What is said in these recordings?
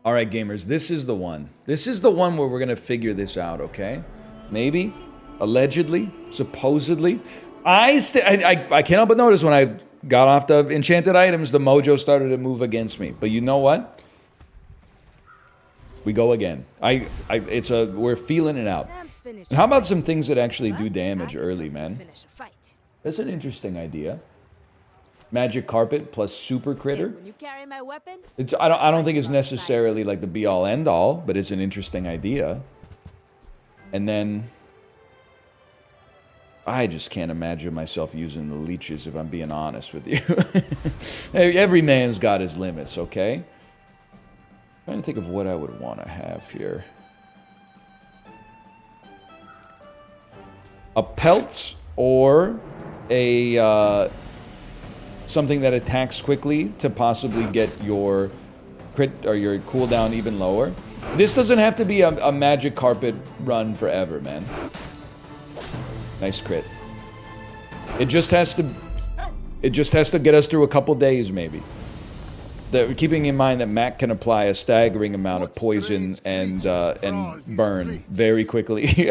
All right, gamers, this is the one. This is the one where we're going to figure this out, okay? Maybe, allegedly, supposedly. I can't help but notice when I got off the enchanted items, the mojo started to move against me. But you know what? We go again. We're feeling it out. And how about some things that actually do damage early, man? That's an interesting idea. Magic carpet plus super critter. When you carry my weapon, I don't think it's necessarily like the be all end all, but it's an interesting idea. And then I just can't imagine myself using the leeches if I'm being honest with you. Every man's got his limits, okay? I'm trying to think of what I would want to have here. A pelt or a something that attacks quickly to possibly get your crit or your cooldown even lower. This doesn't have to be a magic carpet run forever, man. Nice crit. It just has to get us through a couple days, maybe. Keeping in mind that Mac can apply a staggering amount of poison and burn very quickly.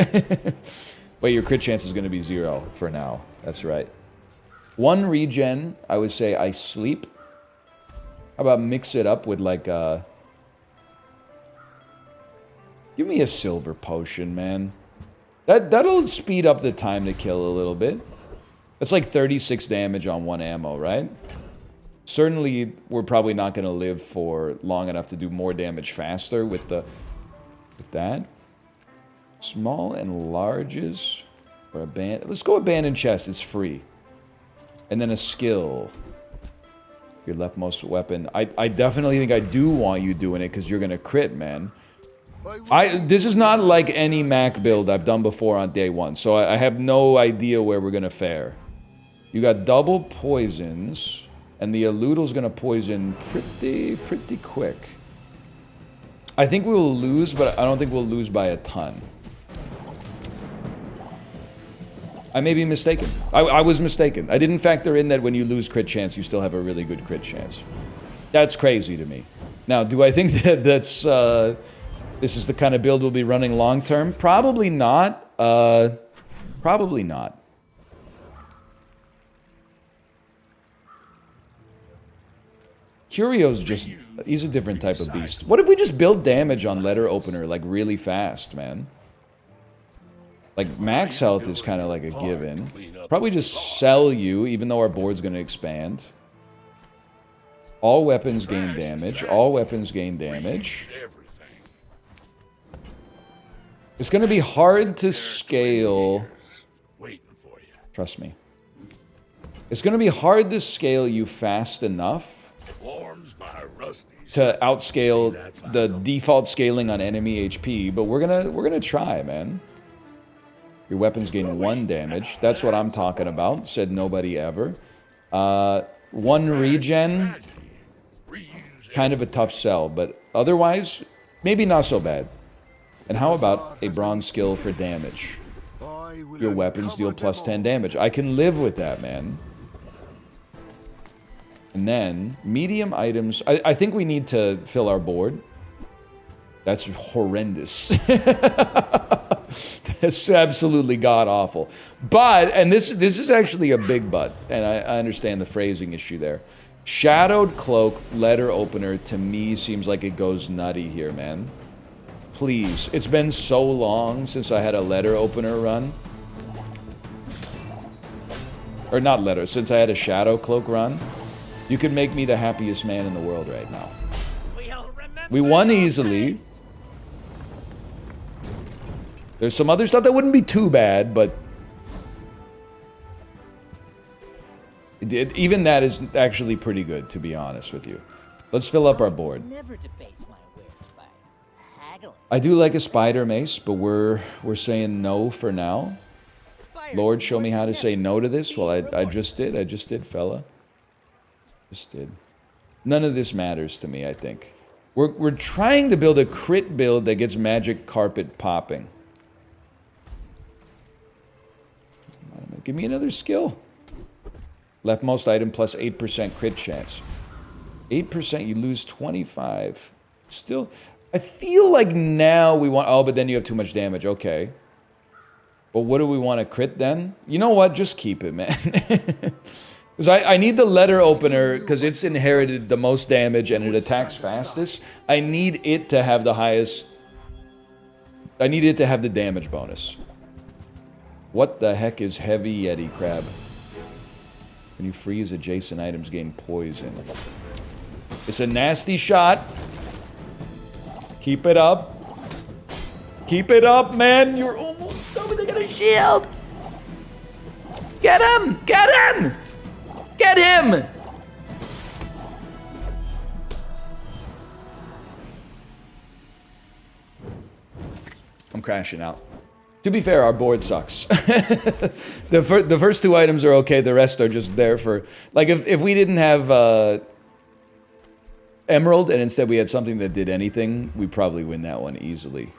But your crit chance is going to be 0 for now. That's right. 1 regen, I would say I sleep. How about mix it up with like a... Give me a silver potion, man. That'll speed up the time to kill a little bit. That's like 36 damage on 1 ammo, right? Certainly, we're probably not going to live for long enough to do more damage faster with that. Small and larges. Or a band. Let's go abandoned chest. It's free. And then a skill. Your leftmost weapon. I definitely think I do want you doing it because you're going to crit, man. This is not like any Mac build I've done before on day 1. So I have no idea where we're going to fare. You got double poisons. And the Eludel's going to poison pretty quick. I think we will lose, but I don't think we'll lose by a ton. I may be mistaken. I was mistaken. I didn't factor in that when you lose crit chance, you still have a really good crit chance. That's crazy to me. Now, do I think that this is the kind of build we'll be running long term? Probably not. Probably not. Curio's just... He's a different type of beast. What if we just build damage on letter opener, like, really fast, man? Like, max health is kind of like a given. Probably just sell you, even though our board's going to expand. All weapons gain damage. All weapons gain damage. It's going to be hard to scale. Trust me. It's going to be hard to scale you fast enough to outscale the default scaling on enemy HP, but we're gonna try, man. Your weapons gain 1 damage. That's what I'm talking about. Said nobody ever. 1 regen. Kind of a tough sell, but otherwise, maybe not so bad. And how about a bronze skill for damage? Your weapons deal plus 10 damage. I can live with that, man. And then, medium items. I think we need to fill our board. That's horrendous. That's absolutely god-awful. But, and this is actually a big but, and I understand the phrasing issue there. Shadowed Cloak letter opener, to me, seems like it goes nutty here, man. Please. It's been so long since I had a letter opener run. Or not letter, since I had a Shadow Cloak run. You could make me the happiest man in the world right now. We won easily. There's some other stuff that wouldn't be too bad, but... even that is actually pretty good, to be honest with you. Let's fill up our board. I do like a spider mace, but we're saying no for now. Lord, show me how to say no to this. Well, I just did, fella. Just did. None of this matters to me, I think. We're trying to build a crit build that gets magic carpet popping. Give me another skill. Leftmost item plus 8% crit chance. 8%, you lose 25. Still, I feel like now we want... Oh, but then you have too much damage. Okay. But what do we want to crit then? You know what? Just keep it, man. Because I need the letter opener because it's inherited the most damage and it attacks fastest. I need it to have the highest... I need it to have the damage bonus. What the heck is Heavy Yeti Crab? When you freeze, adjacent items gain poison. It's a nasty shot. Keep it up. Keep it up, man. You're almost done. They got a shield. Get him! Get him! Get him! I'm crashing out. To be fair, our board sucks. The first two items are okay, the rest are just there for... Like, if we didn't have Emerald, and instead we had something that did anything, we'd probably win that one easily.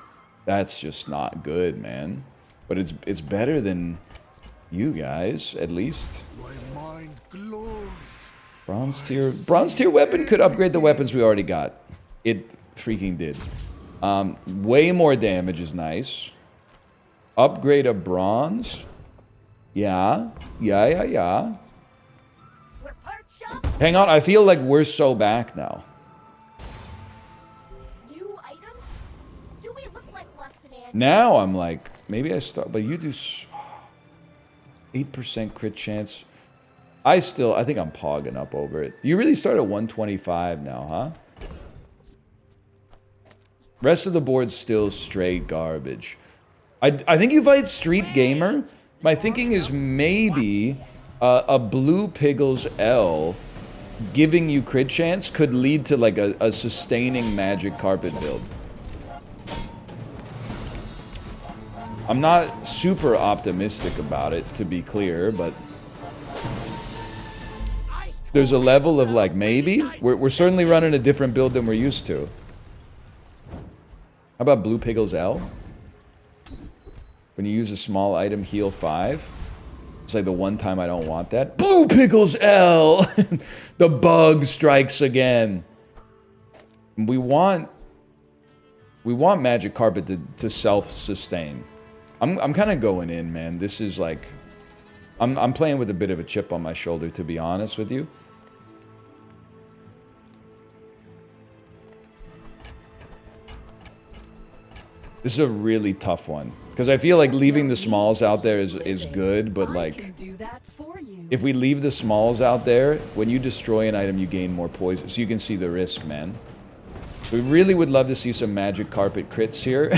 That's just not good, man. But it's better than you guys, at least. My mind glows. Bronze tier weapon could upgrade the weapons we already got. It freaking did. Way more damage is nice. Upgrade a bronze. Yeah. Yeah. Hang on, I feel like we're so back now. New items? Do we look like Lux and Andy? Now I'm like, maybe I start, but you do 8% crit chance. I think I'm pogging up over it. You really start at 125 now, huh? Rest of the board's still straight garbage. I think you fight Street Gamer. My thinking is maybe a blue Piggles L giving you crit chance could lead to like a sustaining magic carpet build. I'm not super optimistic about it, to be clear, but there's a level of like maybe. We're certainly running a different build than we're used to. How about blue Piggles L? When you use a small item, heal 5. It's like the one time I don't want that. Blue Pickles L! The bug strikes again. We want Magic Carpet to self-sustain. I'm kind of going in, man. This is like... I'm playing with a bit of a chip on my shoulder, to be honest with you. This is a really tough one. Because I feel like leaving the smalls out there is good, but like... If we leave the smalls out there, when you destroy an item, you gain more poison. So you can see the risk, man. We really would love to see some Magic Carpet crits here.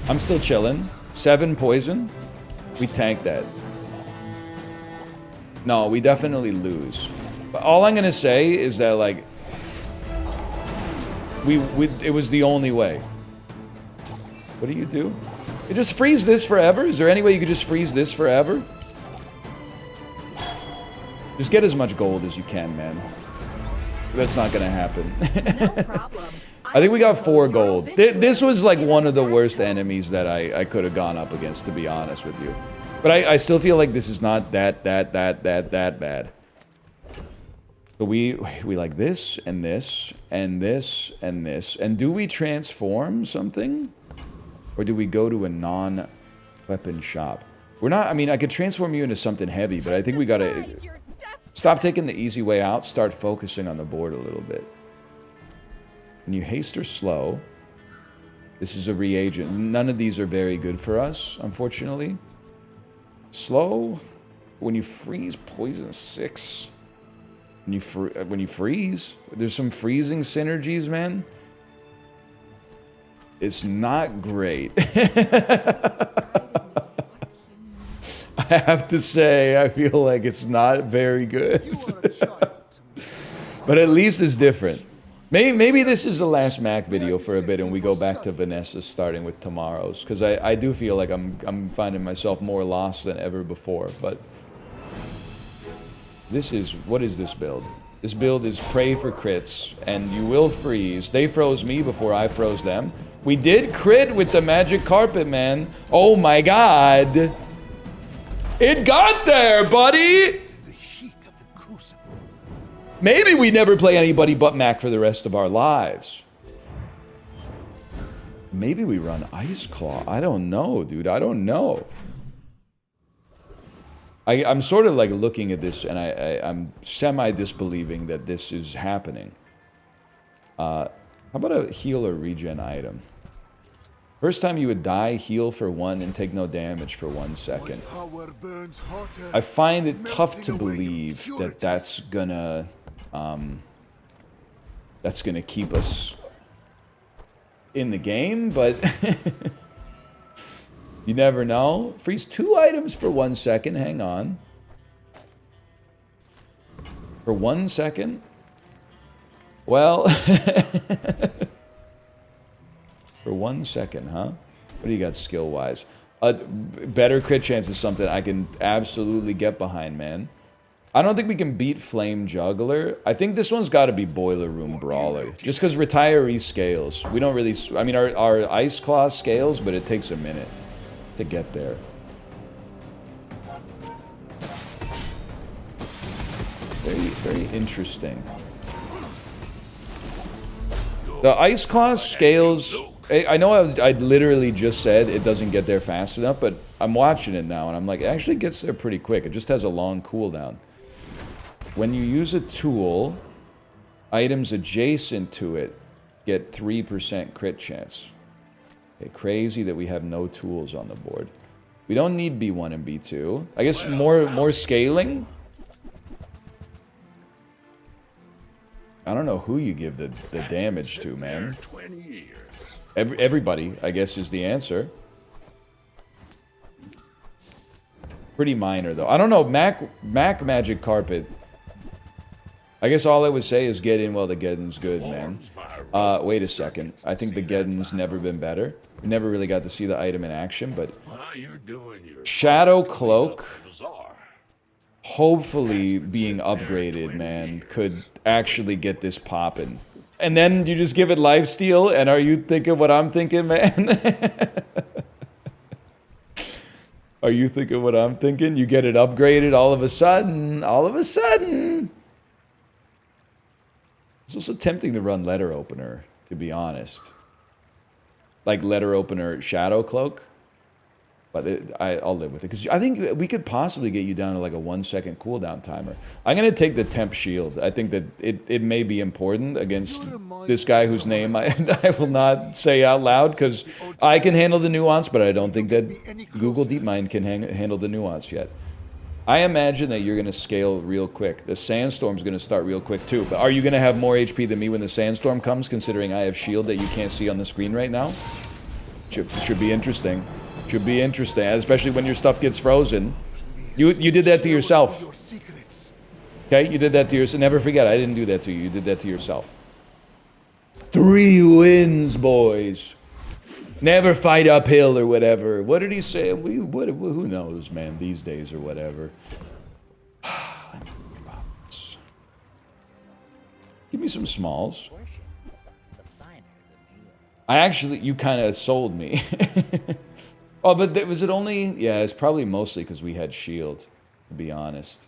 I'm still chilling. 7 poison. We tank that. No, we definitely lose. But all I'm gonna say is that, like... it was the only way. What do? You just freeze this forever? Is there any way you could just freeze this forever? Just get as much gold as you can, man. That's not gonna happen. No problem. I think we got 4 gold. This was like one of the worst enemies that I could have gone up against, to be honest with you. But I still feel like this is not that bad. But we like this, and this, and this, and this. And do we transform something? Or do we go to a non-weapon shop? We're not, I mean, I could transform you into something heavy, but I think we gotta stop taking the easy way out, start focusing on the board a little bit. When you haste or slow, this is a reagent. None of these are very good for us, unfortunately. Slow, when you freeze, poison 6. When you freeze, there's some freezing synergies, man. It's not great. I have to say, I feel like it's not very good. But at least it's different. Maybe this is the last Mac video for a bit and we go back to Vanessa starting with tomorrow's. Because I do feel like I'm finding myself more lost than ever before. But what is this build? This build is pray for crits, and you will freeze. They froze me before I froze them. We did crit with the Magic Carpet, man. Oh my god. It got there, buddy! crucible. Maybe we never play anybody but Mac for the rest of our lives. Maybe we run Ice Claw. I don't know, dude. I don't know. I'm sort of like looking at this and I'm semi-disbelieving that this is happening. How about a heal or regen item? First time you would die, heal for 1 and take no damage for 1 second. I find it tough to believe that that's gonna keep us in the game, but you never know. Freeze 2 items for 1 second. Hang on. For 1 second? Well, for 1 second, huh? What do you got skill-wise? Better crit chance is something I can absolutely get behind, man. I don't think we can beat Flame Juggler. I think this one's got to be Boiler Room Brawler. Just because Retiree scales. We don't really... I mean, our Ice Claw scales, but it takes a minute to get there. Very, very interesting. The Ice Claw scales... I know I literally just said it doesn't get there fast enough, but I'm watching it now, and I'm like, it actually gets there pretty quick. It just has a long cooldown. When you use a tool, items adjacent to it get 3% crit chance. Okay, crazy that we have no tools on the board. We don't need B1 and B2. I guess more scaling? I don't know who you give the damage to, man. Everybody, I guess, is the answer. Pretty minor, though. I don't know, Mac Magic Carpet. I guess all I would say is get in while the getting's good, man. Wait a second. I think the getting's never been better. We never really got to see the item in action, but... Shadow Cloak, hopefully being upgraded, man, could actually get this poppin'. And then you just give it lifesteal, and are you thinking what I'm thinking, man? Are you thinking what I'm thinking? You get it upgraded all of a sudden. It's also tempting to run Letter Opener, to be honest. Like Letter Opener Shadow Cloak. But I'll live with it. Because I think we could possibly get you down to like a 1 second cooldown timer. I'm going to take the Temp Shield. I think that it may be important against this guy whose name I will not say out loud. Because I can handle the nuance, but I don't think that Google DeepMind can handle the nuance yet. I imagine that you're going to scale real quick. The Sandstorm's going to start real quick too. But are you going to have more HP than me when the Sandstorm comes, considering I have shield that you can't see on the screen right now? Should be interesting. Should be interesting, especially when your stuff gets frozen. You did that to yourself. Okay, you did that to yourself. Never forget, I didn't do that to you. You did that to yourself. 3 wins, boys. Never fight uphill or whatever. What did he say? Who knows, man, these days or whatever. Give me some smalls. You kind of sold me. Oh, but was it only... Yeah, it's probably mostly because we had shield, to be honest.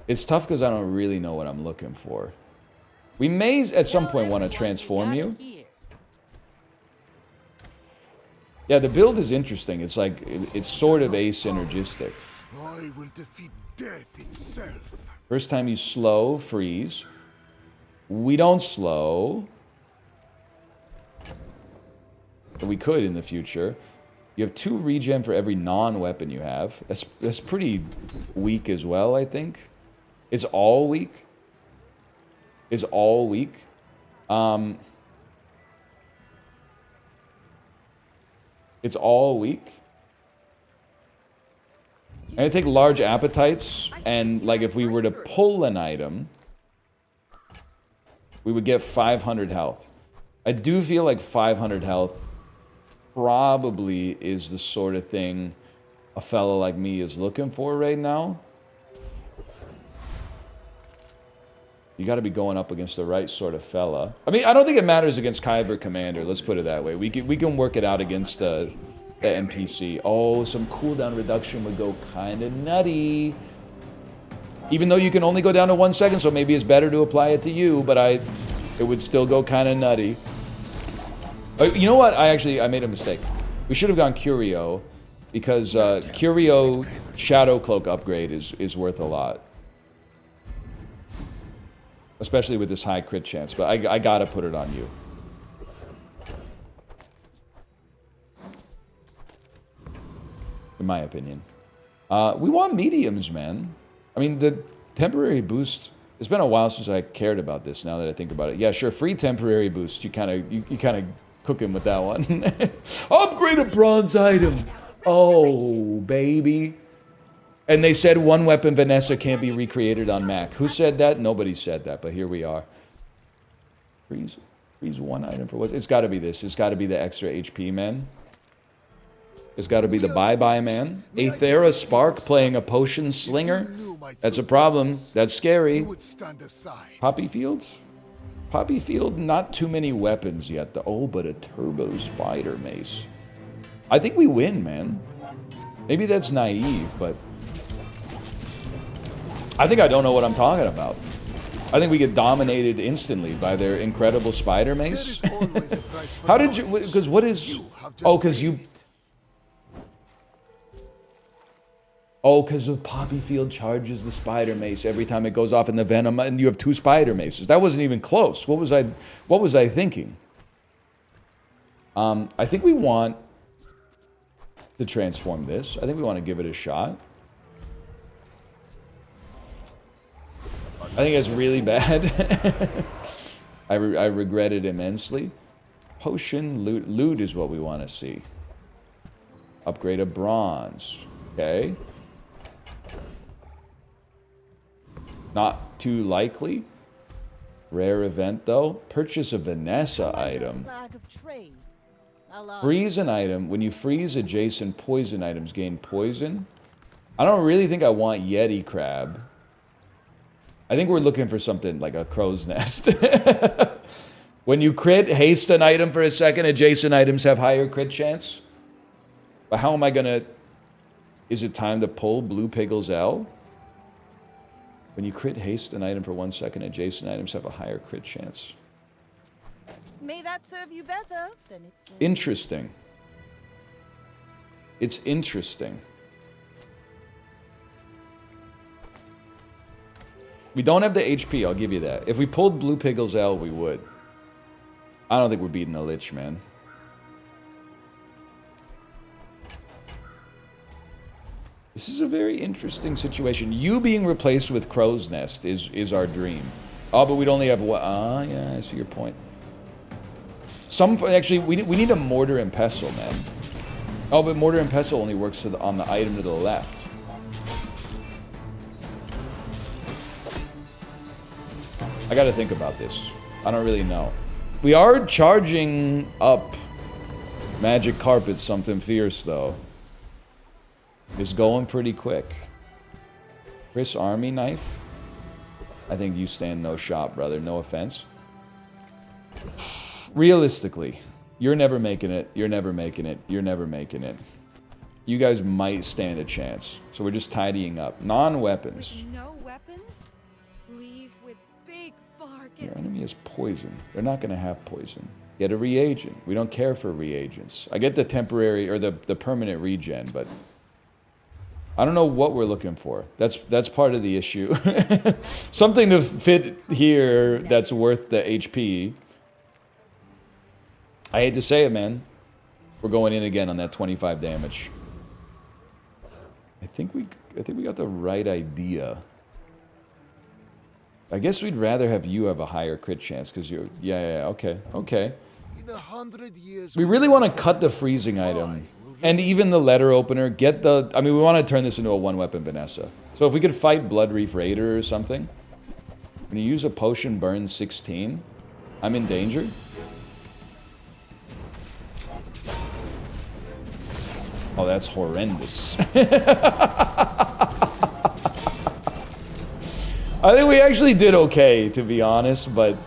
It's tough because I don't really know what I'm looking for. We may, at some point, want to transform you. Yeah, the build is interesting. It's like, it's sort of asynergistic. I will defeat death itself. First time you slow, freeze. We don't slow. We could in the future. You have 2 regen for every non-weapon you have. That's pretty weak as well, I think. It's all weak. It's all weak. It's all weak. And I take large appetites, and like if we were to pull an item, we would get 500 health. I do feel like 500 health probably is the sort of thing a fella like me is looking for right now. You got to be going up against the right sort of fella. I mean, I don't think it matters against Kyber Commander. Let's put it that way. We can work it out against the NPC. Oh, some cooldown reduction would go kind of nutty. Even though you can only go down to 1 second, so maybe it's better to apply it to you, but it would still go kind of nutty. You know what? I made a mistake. We should have gone Curio, because Curio Shadow Cloak upgrade is worth a lot. Especially with this high crit chance, but I gotta put it on you. In my opinion. We want mediums, man. I mean, the temporary boost... It's been a while since I cared about this, now that I think about it. Yeah, sure, free temporary boost. You kind of cook him with that one. Upgrade a bronze item! Oh, baby. And they said one weapon Vanessa can't be recreated on Mac. Who said that? Nobody said that, but here we are. Freeze one item for what? It's got to be this. It's got to be the extra HP, man. It's got to be the bye-bye, man. Aethera Spark playing a potion slinger? That's a problem. That's scary. Poppy Fields? Poppy Field, not too many weapons yet. Oh, but a turbo spider mace. I think we win, man. Maybe that's naive, but... I think I don't know what I'm talking about. I think we get dominated instantly by their incredible spider mace. How did you... Because what is... Oh, because you... Oh, because the Poppy Field charges the spider mace every time it goes off in the venom, and you have 2 spider maces. That wasn't even close. What was I thinking? I think we want to transform this. I think we want to give it a shot. I think it's really bad. I regret it immensely. Potion, loot. Loot is what we want to see. Upgrade a bronze. Okay. Not too likely. Rare event, though. Purchase a Vanessa item. Freeze an item. When you freeze adjacent poison items, gain poison. I don't really think I want Yeti Crab. I think we're looking for something like a crow's nest. When you crit, haste an item for a second, adjacent items have higher crit chance. But how am I gonna... Is it time to pull Blue Piggle's L? When you crit haste an item for 1 second, adjacent items have a higher crit chance. May that serve you better than it's... Interesting. It's interesting. We don't have the HP, I'll give you that. If we pulled Blue Piggle's L, we would. I don't think we're beating the Lich, man. This is a very interesting situation. You being replaced with Crow's Nest is our dream. Oh, but we'd only have one. Ah, yeah, I see your point. Actually, we need a Mortar and Pestle, man. Oh, but Mortar and Pestle only works on the item to the left. I gotta think about this. I don't really know. We are charging up Magic Carpet something fierce, though. It's going pretty quick. Chris Army Knife? I think you stand no shot, brother. No offense. Realistically, you're never making it. You're never making it. You're never making it. You guys might stand a chance. So we're just tidying up. Non-weapons. With no weapons? Leave with big bargains. Your enemy has poison. They're not going to have poison. Get a reagent. We don't care for reagents. I get the temporary or the permanent regen, but I don't know what we're looking for. That's part of the issue. Something to fit here that's worth the HP. I hate to say it, man. We're going in again on that 25 damage. I think we got the right idea. I guess we'd rather have you have a higher crit chance because you're... Yeah, okay. We really want to cut the freezing item. And even the letter opener, get the... I mean, we want to turn this into a one-weapon Vanessa. So if we could fight Blood Reef Raider or something. When you use a potion, burn 16. I'm in danger. Oh, that's horrendous. I think we actually did okay, to be honest, but...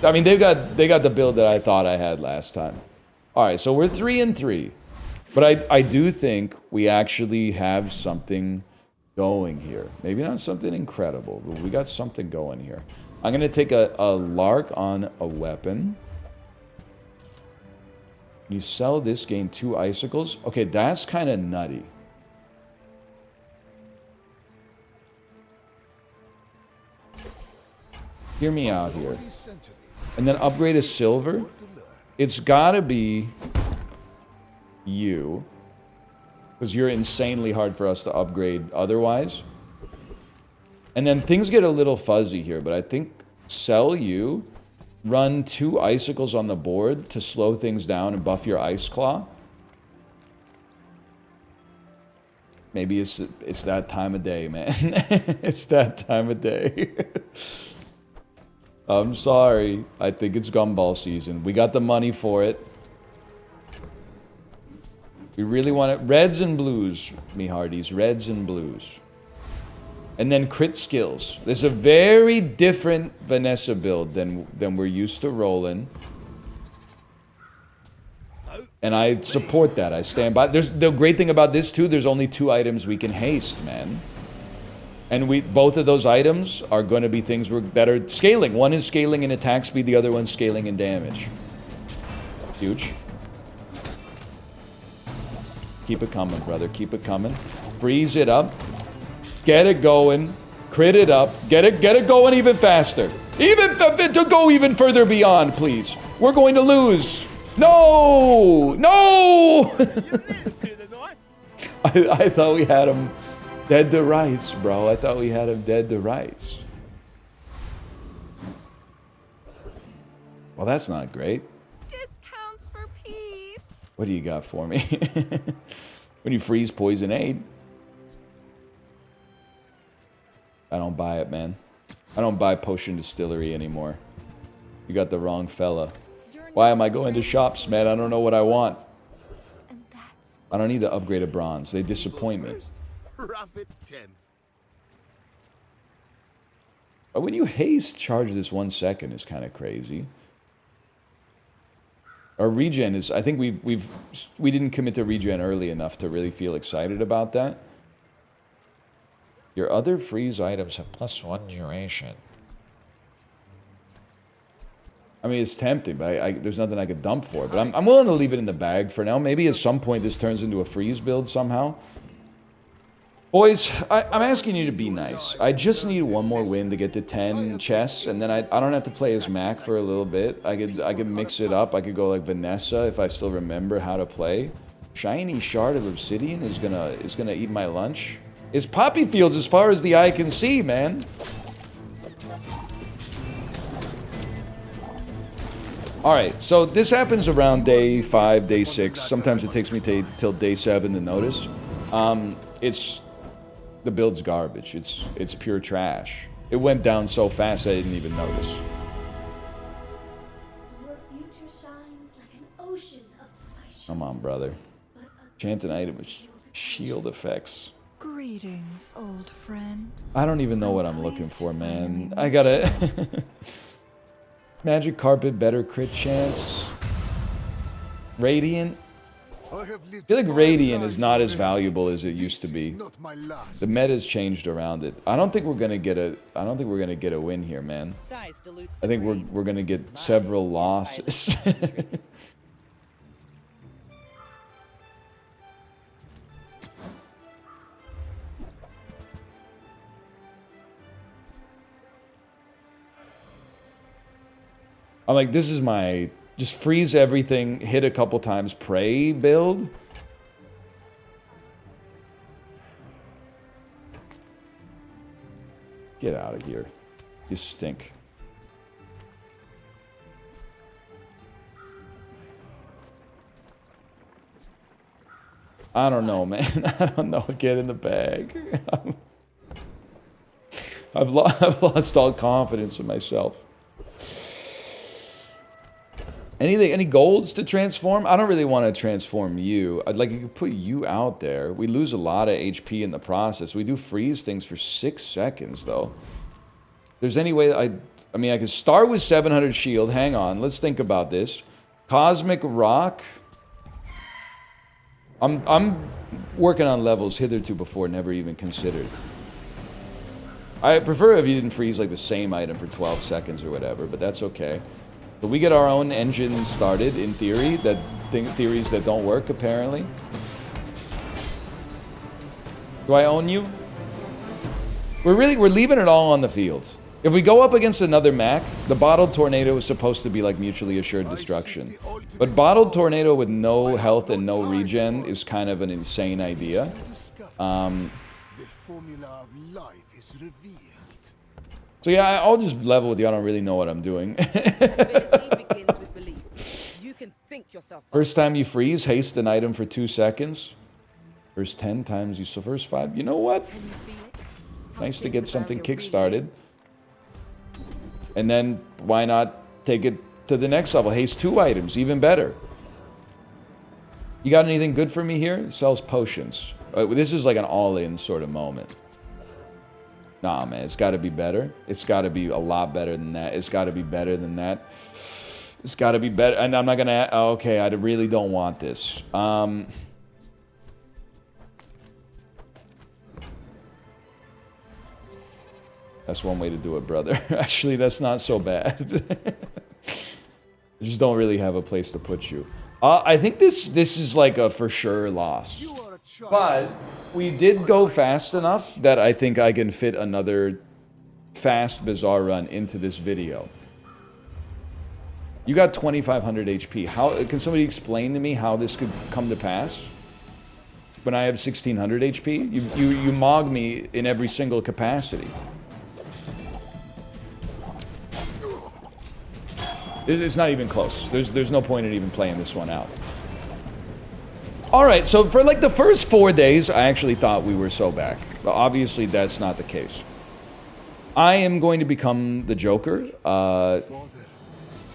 I mean, they got the build that I thought I had last time. Alright, so we're 3-3. But I do think we actually have something going here. Maybe not something incredible, but we got something going here. I'm going to take a lark on a weapon. You sell this, gain 2 icicles. Okay, that's kind of nutty. Hear me out here. And then upgrade a silver. It's gotta be you. Because you're insanely hard for us to upgrade otherwise. And then things get a little fuzzy here, but I think sell you, run 2 icicles on the board to slow things down and buff your ice claw. Maybe it's that time of day, man. It's that time of day. I'm sorry. I think it's gumball season. We got the money for it. We really want it. Reds and blues, me hearties. Reds and blues. And then crit skills. There's a very different Vanessa build than we're used to rolling. And I support that. I stand by. There's the great thing about this too, there's only 2 items we can haste, man. And both of those items are going to be things that are scaling. One is scaling in attack speed, the other one's scaling in damage. Huge. Keep it coming, brother. Keep it coming. Freeze it up. Get it going. Crit it up. Get it going even faster. Even to go even further beyond, please. We're going to lose. No! No! I thought we had him dead to rights, bro. I thought we had him dead to rights. Well, that's not great. Discounts for peace. What do you got for me? When you freeze poison aid. I don't buy it, man. I don't buy potion distillery anymore. You got the wrong fella. Why am I going to shops, man? I don't know what I want. I don't need to upgrade a bronze. They disappoint me. But when you haste charge this 1 second is kind of crazy. Our regen is, I think we didn't commit to regen early enough to really feel excited about that. Your other freeze items have +1 duration. I mean, it's tempting, but there's nothing I could dump for it. But I'm willing to leave it in the bag for now. Maybe at some point this turns into a freeze build somehow. Boys, I'm asking you to be nice. I just need 1 more win to get to 10 chests, and then I don't have to play as Mac for a little bit. I could mix it up. I could go like Vanessa if I still remember how to play. Shiny Shard of Obsidian is gonna eat my lunch. It's poppy fields as far as the eye can see, man. Alright, so this happens around day 5, day 6. Sometimes it takes me till day 7 to notice. The build's garbage. It's pure trash. It went down so fast I didn't even notice. Your future shines like an ocean of pleasure. Come on, brother. Enchanted item with shield effects. Greetings, old friend. I don't even know what I'm looking for, man. I gotta... Magic Carpet, better crit chance. Radiant. I feel like Radiant is not as valuable as it used to be. The meta's changed around it. I don't think we're gonna get a win here, man. I think we're gonna get several losses. I'm like, this is my just freeze everything, hit a couple times, pray build. Get out of here. You stink. I don't know, man. I don't know. Get in the bag. I've lost all confidence in myself. Any golds to transform? I don't really want to transform you. I'd like to put you out there. We lose a lot of HP in the process. We do freeze things for 6 seconds, though. If there's any way I mean, I could start with 700 shield. Hang on. Let's think about this. Cosmic Rock. I'm working on levels hitherto before never even considered. I prefer if you didn't freeze like the same item for 12 seconds or whatever, but that's okay. But we get our own engine started in theory, theories that don't work apparently. Do I own you? We're leaving it all on the field. If we go up against another Mac, the bottled tornado is supposed to be like mutually assured destruction. But bottled tornado with no health and no regen is kind of an insane idea. The formula of life is revealed. So yeah, I'll just level with you. I don't really know what I'm doing. Ability begins with belief. You can think yourself up. First time you freeze, haste an item for 2 seconds. First 10 times you, so first 5. You know what? Can you feel it? How Nice to big get the something barrier really kick-started. is? And then, why not take it to the next level? Haste 2 items, even better. You got anything good for me here? It sells potions. This is like an all-in sort of moment. Nah, man, it's got to be better. It's got to be a lot better than that. It's got to be better than that. It's got to be better. And I'm not going to... Okay, I really don't want this. That's one way to do it, brother. Actually, that's not so bad. I just don't really have a place to put you. I think this is like a for sure loss. You are a child. But we did go fast enough that I think I can fit another fast Bazaar run into this video. You got 2,500 HP. How can somebody explain to me how this could come to pass? When I have 1,600 HP, you mog me in every single capacity. It's not even close. There's no point in even playing this one out. Alright, so for like the first 4 days, I actually thought we were so back. But obviously, that's not the case. I am going to become the Joker. A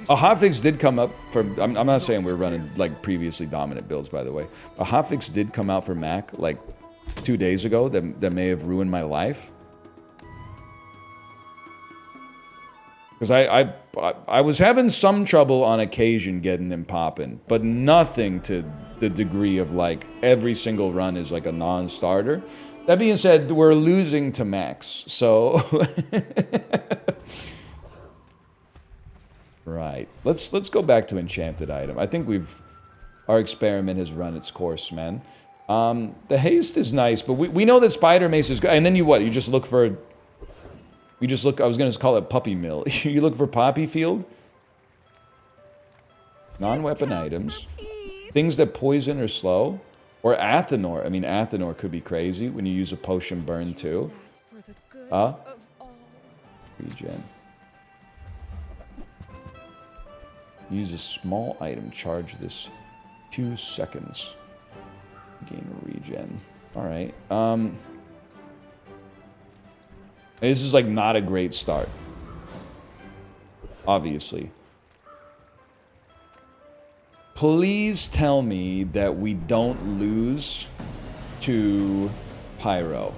hotfix did come up for... I'm not saying we're running like previously dominant builds, by the way. A hotfix did come out for Mac like 2 days ago that may have ruined my life. Because I was having some trouble on occasion getting them popping, but nothing to the degree of like every single run is like a non-starter. That being said, we're losing to Max, so right. Let's go back to enchanted item. I think our experiment has run its course, man. The haste is nice, but we know that spider mace is good. And then you just look for. I was going to call it Puppy Mill. You look for Poppy Field. Non-weapon items. Things that poison or slow. Or Athenor. I mean, Athenor could be crazy when you use a potion burn too. Regen. Use a small item. Charge this 2 seconds. Gain regen. Alright. This is like not a great start. Obviously. Please tell me that we don't lose to Pyro.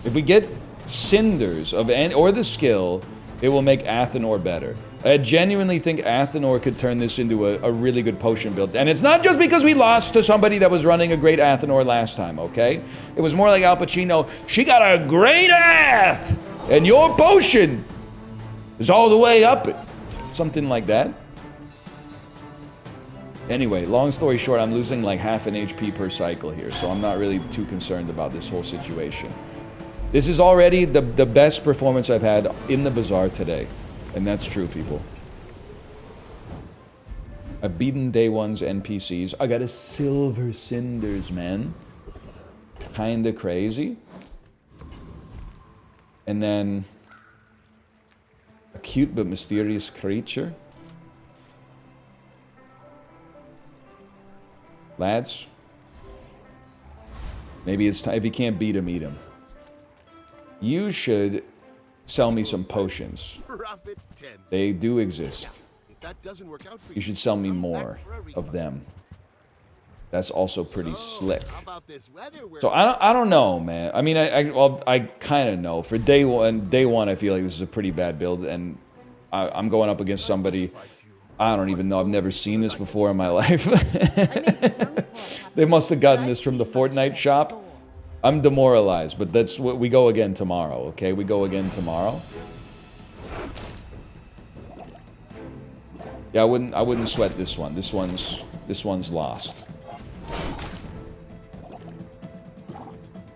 If we get Cinders or the skill, it will make Athenor better. I genuinely think Athenor could turn this into a really good potion build. And it's not just because we lost to somebody that was running a great Athenor last time, okay? It was more like Al Pacino, she got a great Ath! And your potion is all the way up it. Something like that. Anyway, long story short, I'm losing like half an HP per cycle here, so I'm not really too concerned about this whole situation. This is already the best performance I've had in the Bazaar today. And that's true, people. I've beaten day one's NPCs. I got a Silver Cinders, man. Kinda crazy. And then a cute but mysterious creature. Lads, maybe it's time. If you can't beat him, eat him. You should sell me some potions. Profit 10. They do exist. If that doesn't work out for You should sell me more of them. That's also pretty slick. How about this weather? So I don't know, man. I mean, I kind of know. For day one, I feel like this is a pretty bad build, and I'm going up against somebody I don't even know. I've never seen this before in my life. I made the young form They must have gotten but this I've from the seen much Fortnite less shop. storms. I'm demoralized, but that's what we go again tomorrow, okay? We go again tomorrow. Yeah, I wouldn't sweat this one. This one's lost.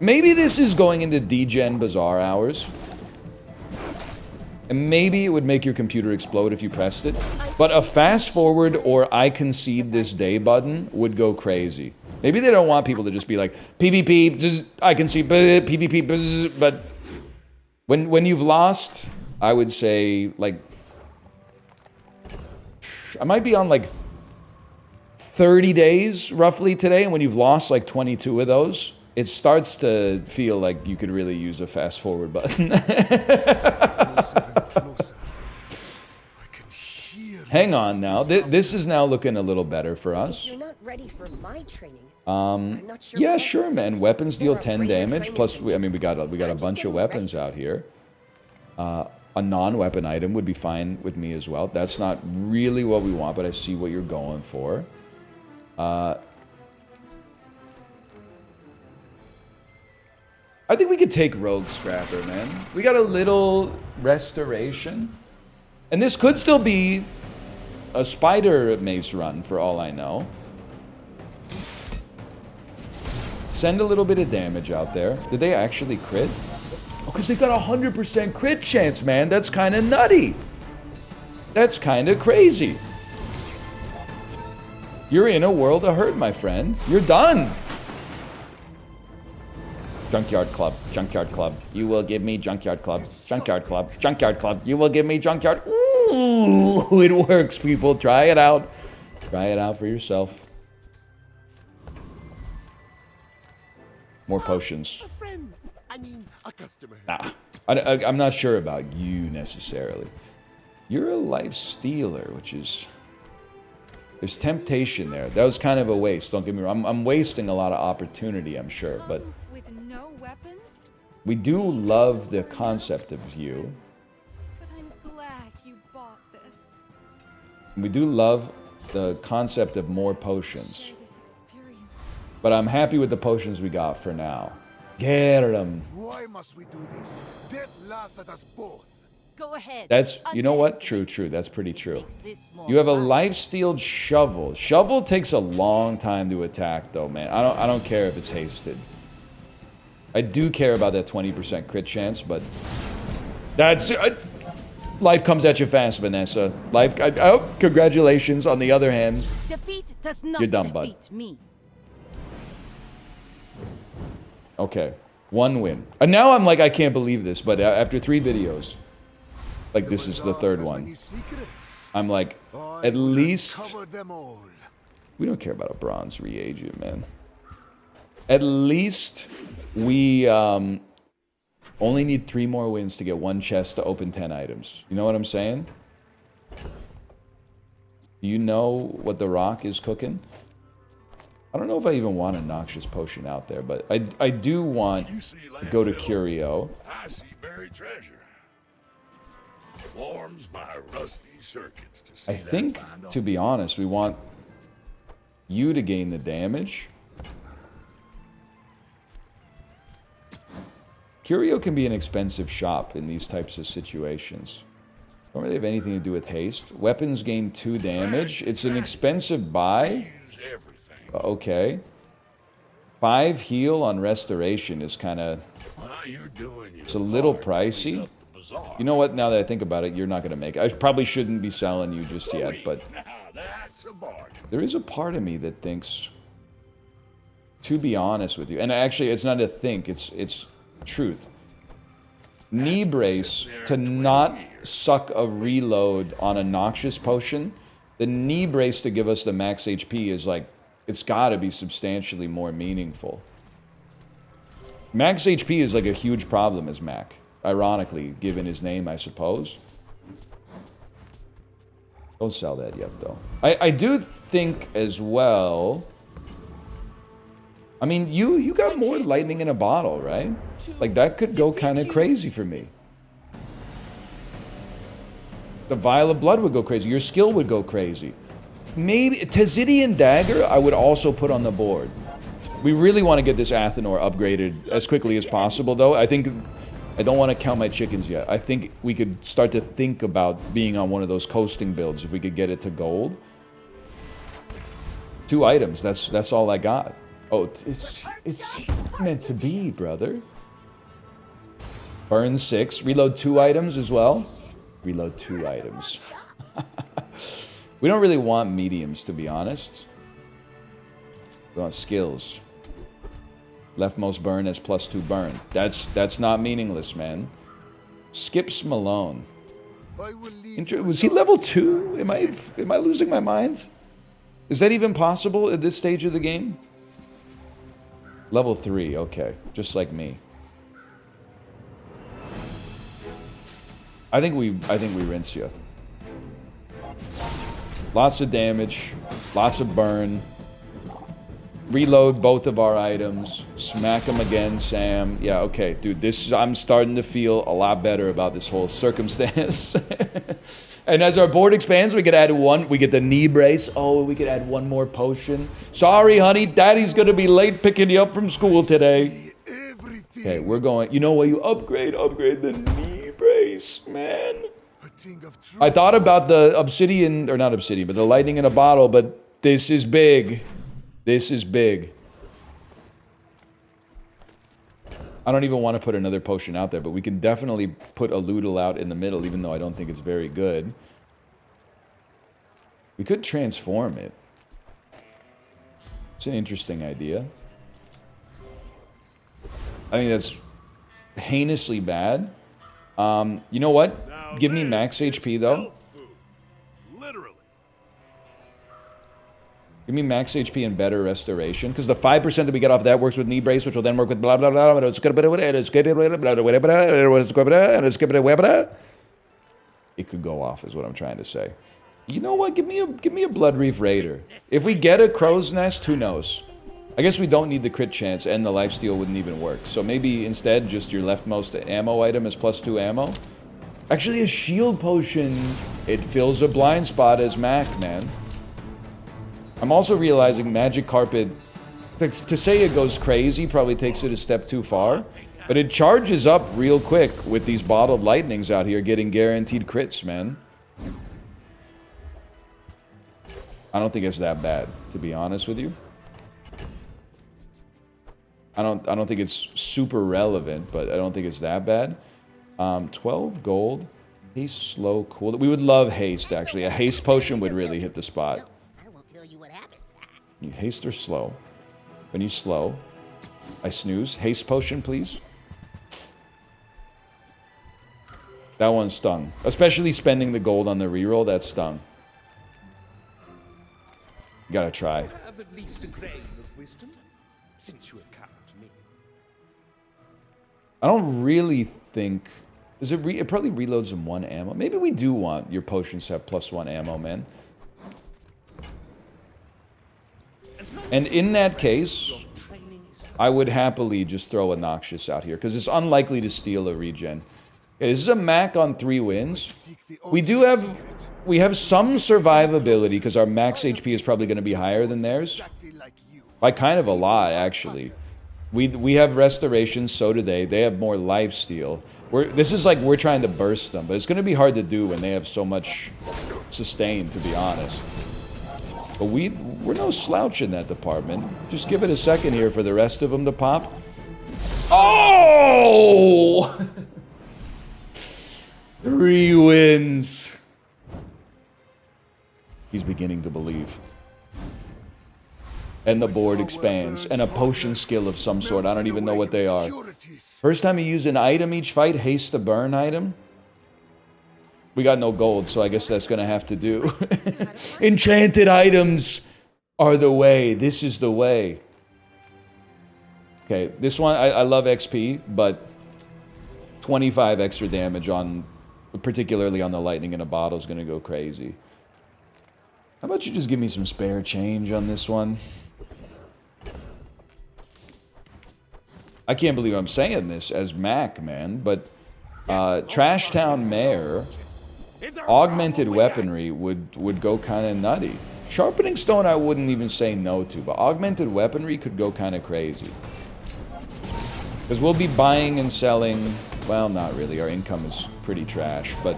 Maybe this is going into degen Bazaar hours. And maybe it would make your computer explode if you pressed it. But a fast forward or I concede this day button would go crazy. Maybe they don't want people to just be like, PvP, I concede, PvP, but when you've lost, I would say, like, I might be on like 30 days roughly today, and when you've lost like 22 of those, it starts to feel like you could really use a fast forward button. Closer and closer. I can hear Hang my on now. sisters This is now looking a little better for us. You're not ready for my training. I'm not sure Yeah, what sure, else. man. Weapons deal There are 10 brain damage. training Plus, things. I mean, we got a I'm bunch just of getting weapons ready. out here. A non-weapon item would be fine with me as well. That's not really what we want, but I see what you're going for. I think we could take Rogue Scrapper, man. We got a little restoration. And this could still be a spider mace run for all I know. Send a little bit of damage out there. Did they actually crit? Oh, because they got a 100% crit chance, man. That's kind of nutty. That's kind of crazy. You're in a world of hurt, my friend. You're done. Junkyard Club, Junkyard Club. You will give me Junkyard Club, Junkyard Club, Junkyard Club. You will give me Junkyard. Ooh, it works, people. Try it out. Try it out for yourself. More potions. A friend. I mean, a customer. Nah, I'm not sure about you necessarily. You're a life stealer, which is... There's temptation there. That was kind of a waste, don't get me wrong. I'm wasting a lot of opportunity, I'm sure, but... With no weapons? We do love the concept of you. But I'm glad you bought this. We do love the concept of more potions. Share this experience. But I'm happy with the potions we got for now. Get them. Why must we do this? Death laughs at us both. Go ahead. That's, you know what? Underestimate. True. That's pretty true. Makes this more You have a fun. life-stealed shovel. Shovel takes a long time to attack, though, man. I don't care if it's hasted. I do care about that 20% crit chance, but that's life comes at you fast, Vanessa. Life. Oh, congratulations. On the other hand, Defeat does not You're done, bud. defeat me. okay, one win. And now I'm like, I can't believe this, but after 3 videos, like this is the third Has one. many secrets. I'm like, I at will least uncover them all. we don't care about a bronze reagent, man. At least we only need 3 more wins to get 1 chest to open 10 items. You know what I'm saying? Do you know what the rock is cooking? I don't know if I even want a noxious potion out there, but I do want You see to go to landfill, Curio. I see buried treasure. Warms my rusty circuits to see I that think, find to be honest, we want you to gain the damage. Curio can be an expensive shop in these types of situations. Don't really have anything to do with haste. Weapons gain 2 damage. It's an expensive buy. use everything. Okay. 5 heal on restoration is kind of... Well, you're doing your It's a little part to clean pricey. up the bazaar. You know what? Now that I think about it, you're not going to make it. I probably shouldn't be selling you just yet, but Now that's a bargain. there is a part of me that thinks, to be honest with you, and actually it's not a think, it's truth. Knee brace to not suck a reload on a noxious potion. The knee brace to give us the max HP is like, it's got to be substantially more meaningful. Max HP is like a huge problem as Mac. Ironically, given his name, I suppose. Don't sell that yet, though. I do think as well... I mean, you got more lightning in a bottle, right? Like, that could go kind of crazy for me. The Vial of Blood would go crazy. Your skill would go crazy. Maybe Tezidian Dagger I would also put on the board. We really want to get this Athenor upgraded as quickly as possible, though. I don't want to count my chickens yet. I think we could start to think about being on one of those coasting builds if we could get it to gold. 2 items. That's all I got. Oh, it's meant to be, brother. Burn 6. Reload 2 items as well. Reload 2 items. We don't really want mediums, to be honest. We want skills. Leftmost burn has +2 burn. That's not meaningless, man. Skips Malone. Was he level 2? Am I losing my mind? Is that even possible at this stage of the game? Level 3, okay. Just like me. I think we rinse you. Lots of damage, lots of burn. Reload both of our items. Smack them again, Sam. Yeah, okay, dude. I'm starting to feel a lot better about this whole circumstance. And as our board expands, we could add 1. We get the knee brace. Oh, we could add 1 more potion. Sorry, honey. Daddy's gonna be late picking you up from school today. Okay, we're going. You know what? You upgrade the knee brace, man. I thought about the obsidian, or not obsidian, but the lightning in a bottle. But this is big. This is big. I don't even want to put another potion out there, but we can definitely put a Loodle out in the middle, even though I don't think it's very good. We could transform it. It's an interesting idea. I think that's heinously bad. You know what? Give me max HP, though. Literally. Give me max HP and better restoration, because the 5% that we get off that works with knee brace, which will then work with blah blah blah. It could go off, is what I'm trying to say. You know what? Give me a Bloodreef Raider. If we get a Crow's Nest, who knows? I guess we don't need the crit chance, and the lifesteal wouldn't even work. So maybe instead, just your leftmost ammo item is +2 ammo. Actually, a shield potion. It fills a blind spot as Mac, man. I'm also realizing Magic Carpet, to say it goes crazy probably takes it a step too far, but it charges up real quick with these bottled lightnings out here getting guaranteed crits, man. I don't think it's that bad, to be honest with you. I don't think it's super relevant, but I don't think it's that bad. 12 gold. Haste, slow, cool. We would love haste, actually. A haste potion would really hit the spot. You haste or slow? When you slow, I snooze. Haste potion, please. That one stung. Especially spending the gold on the reroll, that stung. You gotta try. Have at least a grain of wisdom, since you have come to me. I don't really think... it probably reloads in 1 ammo. Maybe we do want your potions to have +1 ammo, man. And in that case, I would happily just throw a Noxious out here, because it's unlikely to steal a regen. Okay, this is a Mac on 3 wins. We have some survivability, because our max HP is probably going to be higher than theirs. By kind of a lot, actually. We have restoration, so do they. They have more lifesteal. This is like we're trying to burst them, but it's going to be hard to do when they have so much sustain, to be honest. But we're no slouch in that department. Just give it a second here for the rest of them to pop. Oh! 3 wins. He's beginning to believe. And the board expands. And a potion skill of some sort. I don't even know what they are. First time you use an item each fight, haste the burn item. We got no gold, so I guess that's going to have to do. Enchanted items are the way. This is the way. Okay, this one, I love XP, but 25 extra damage on, particularly on the lightning in a bottle, is going to go crazy. How about you just give me some spare change on this one? I can't believe I'm saying this as Mac, man, but Trash Town Mayor Is there a augmented problem with that? weaponry would go kind of nutty. Sharpening stone I wouldn't even say no to, but augmented weaponry could go kind of crazy. Because we'll be buying and selling, well, not really, our income is pretty trash, but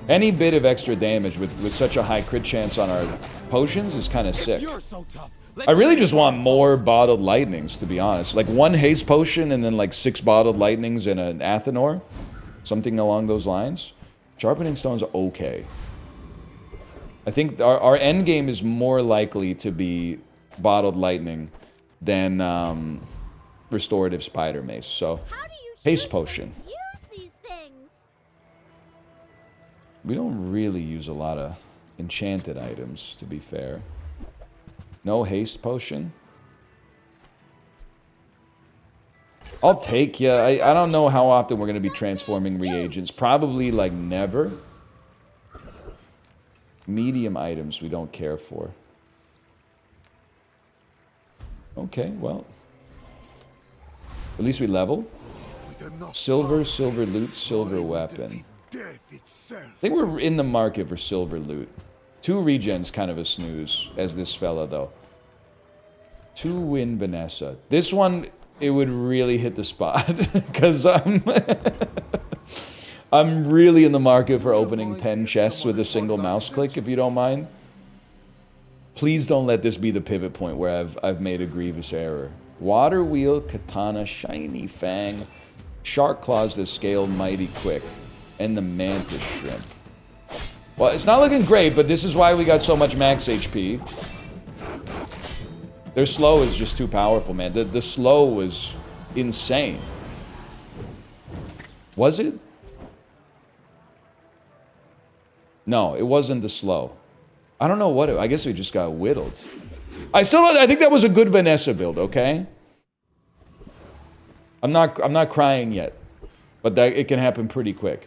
any bit of extra damage with such a high crit chance on our potions is kind of sick. You're so tough. I really just want more bottled lightnings, to be honest. Like 1 haste potion and then like 6 bottled lightnings and an Athenor. Something along those lines. Sharpening stone's okay. I think our end game is more likely to be bottled lightning than restorative spider mace. So, How do you haste humans potion. use these things? We don't really use a lot of enchanted items, to be fair. No haste potion. I'll take ya. I don't know how often we're going to be transforming reagents. Probably like never. Medium items we don't care for. Okay, well. At least we level. With enough Silver, power, silver loot, silver I will weapon. defeat death itself. I think we're in the market for silver loot. 2 regens, kind of a snooze, as this fella, though. 2 win Vanessa. This one, it would really hit the spot, because I'm really in the market for opening 10 chests with a single mouse click, if you don't mind. Please don't let this be the pivot point where I've made a grievous error. Water wheel, katana, shiny fang, shark claws that scale mighty quick, and the mantis shrimp. Well, it's not looking great, but this is why we got so much max HP. Their slow is just too powerful, man. The slow was insane. Was it? No, it wasn't the slow. I don't know what it... I guess we just got whittled. I think that was a good Vanessa build, okay? I'm not crying yet. But it can happen pretty quick.